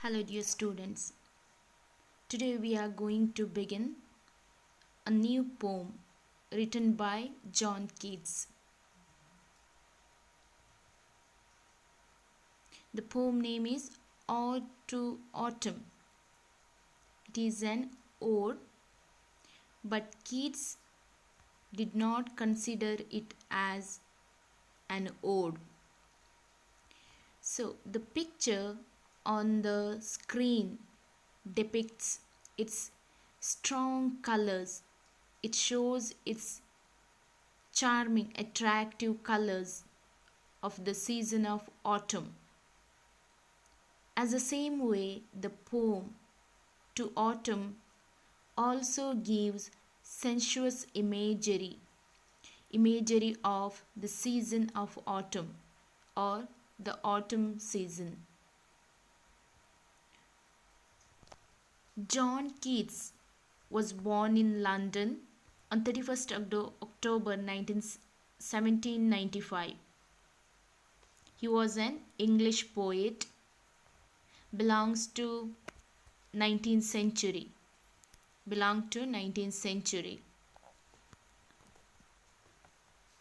Hello, dear students. Today we are going to begin a new poem written by John Keats. The poem name is Ode to Autumn. It is an ode, but Keats did not consider it as an ode. So, the picture on the screen depicts its strong colors. It shows its charming, attractive colors of the season of autumn. As the same way, the poem to autumn also gives sensuous imagery of the season of autumn or the autumn season. John Keats was born in London on 31st October 1795. He was an English poet, belongs to 19th century.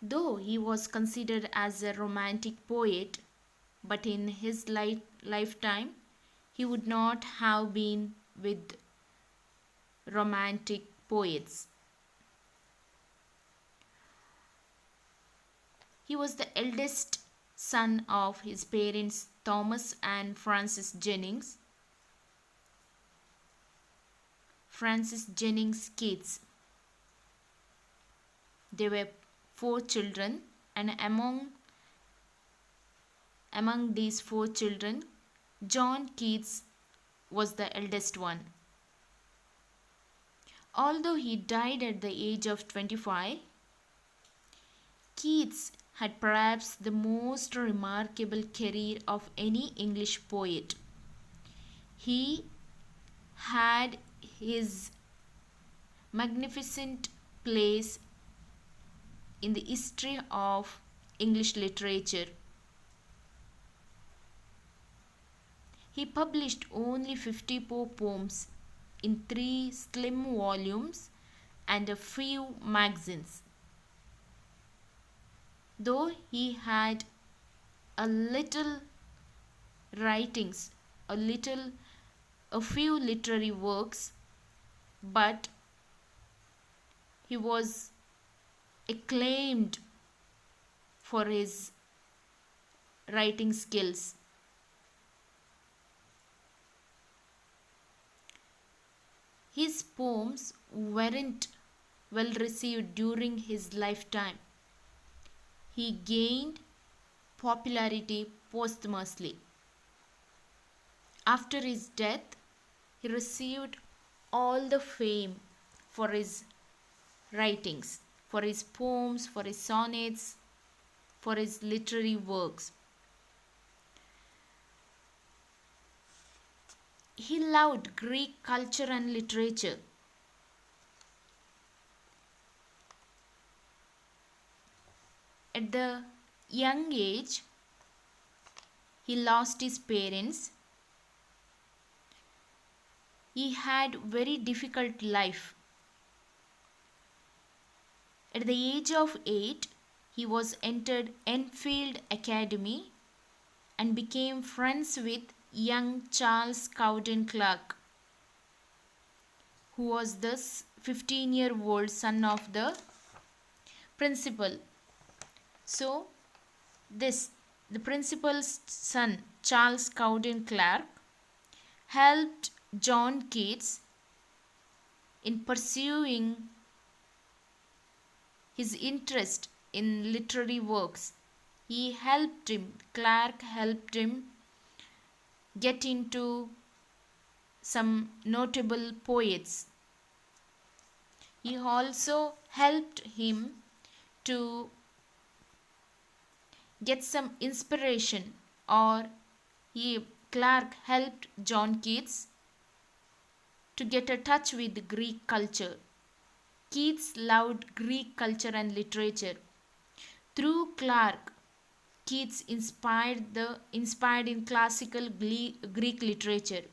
Though he was considered as a romantic poet, but in his lifetime he would not have been with romantic poets. He was the eldest son of his parents Thomas and Frances Jennings Keats. There were 4 children, and among these 4 children, John Keats was the eldest one. Although he died at the age of 25, Keats had perhaps the most remarkable career of any English poet. He had his magnificent place in the history of English literature. He published only 54 poems in 3 slim volumes and a few magazines. Though he had a little writings, a few literary works, but he was acclaimed for his writing skills. His poems weren't well received during his lifetime. He gained popularity posthumously. After his death, he received all the fame for his writings, for his poems, for his sonnets, for his literary works. He loved Greek culture and literature. At the young age, he lost his parents. He had very difficult life. At the age of 8, he was entered Enfield Academy and became friends with young Charles Cowden Clarke, who was the 15-year-old son of the principal. So, the principal's son, Charles Cowden Clarke, helped John Keats in pursuing his interest in literary works. Clarke helped him get into some notable poets. He also helped him to get some inspiration, or Clarke helped John Keats to get a touch with Greek culture. Keats loved Greek culture and literature. Through Clarke, Keats inspired in classical Greek literature,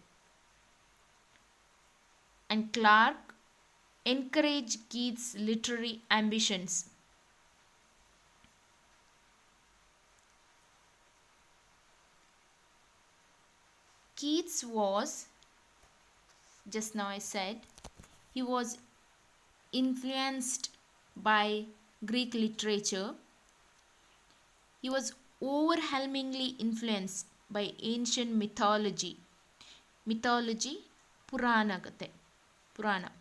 and Clark encouraged Keats' literary ambitions. Keats was, just now I said, he was influenced by Greek literature. He was overwhelmingly influenced by ancient mythology. Mythology, Purana Kate. Purana.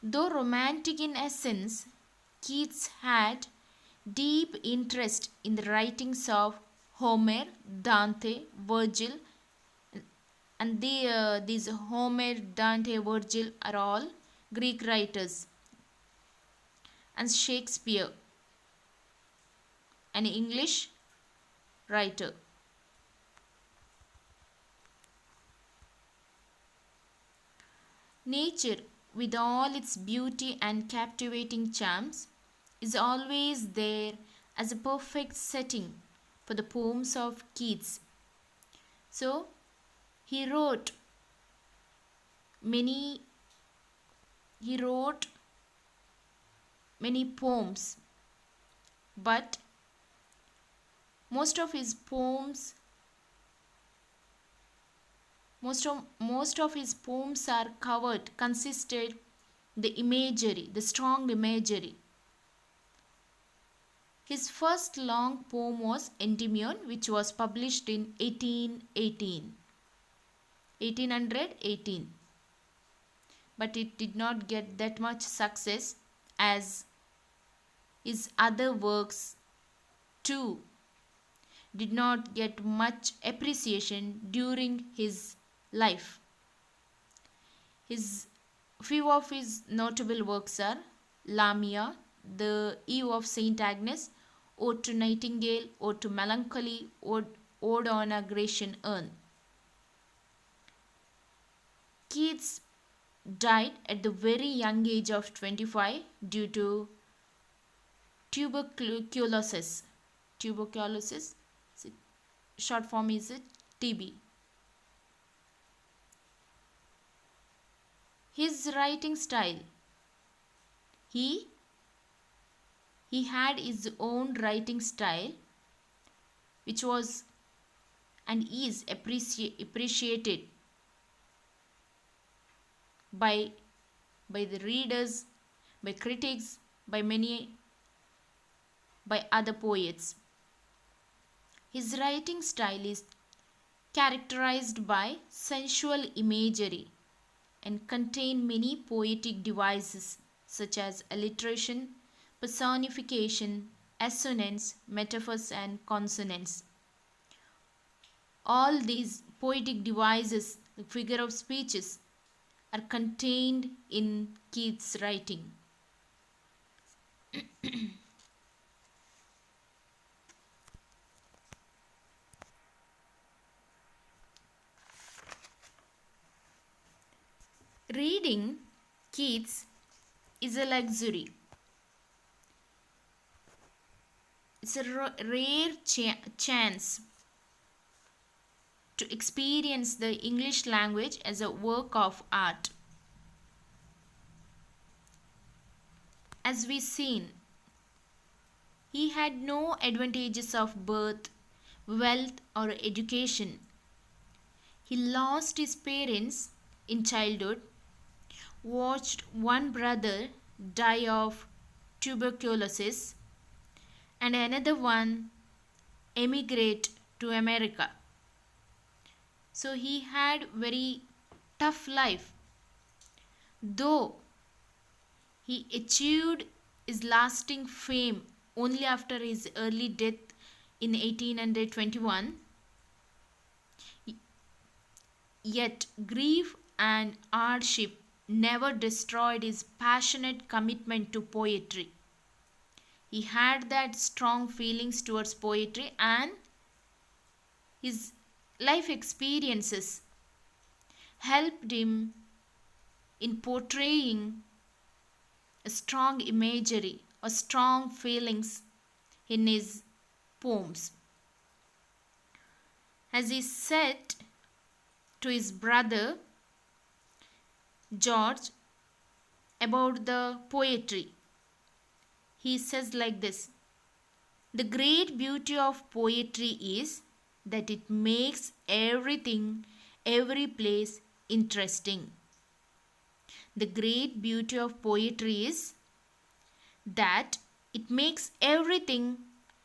Though romantic in essence, Keats had deep interest in the writings of Homer, Dante, Virgil, and these Homer, Dante, Virgil are all Greek writers, and Shakespeare, an English writer. Nature, with all its beauty and captivating charms, is always there as a perfect setting for the poems of Keats. So, he wrote many he wrote many poems, but most of his poems most of his poems are consisted the strong imagery. His first long poem was Endymion, which was published in 1818, but it did not get that much success as his other works too did not get much appreciation during his life. His few of his notable works are Lamia, The Eve of Saint Agnes, Ode to Nightingale, Ode to Melancholy, Ode on a Grecian Urn. Keats died at the very young age of 25 due to tuberculosis. Tuberculosis, short form is TB. His writing style. He had his own writing style, which was and is appreciated by the readers, by critics, by other poets. His writing style is characterized by sensual imagery and contain many poetic devices such as alliteration, personification, assonance, metaphors, and consonants. All these poetic devices, the figure of speeches, are contained in Keats' writing. Reading Keats is a luxury. It's a rare chance to experience the English language as a work of art. As we've seen, he had no advantages of birth, wealth, or education. He lost his parents in childhood, watched one brother die of tuberculosis, and another one emigrate to America. So he had very tough life. Though he achieved his lasting fame only after his early death in 1821, yet grief and hardship never destroyed his passionate commitment to poetry. He had that strong feelings towards poetry, and his life experiences helped him in portraying a strong imagery or strong feelings in his poems. As he said to his brother George about the poetry, he says like this: the great beauty of poetry is that it makes everything, every place interesting. The great beauty of poetry is that it makes everything,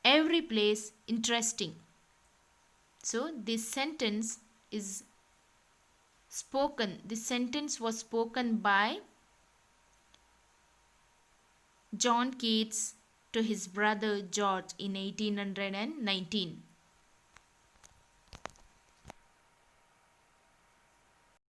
every place interesting. So this sentence was spoken by John Keats to his brother George in 1819.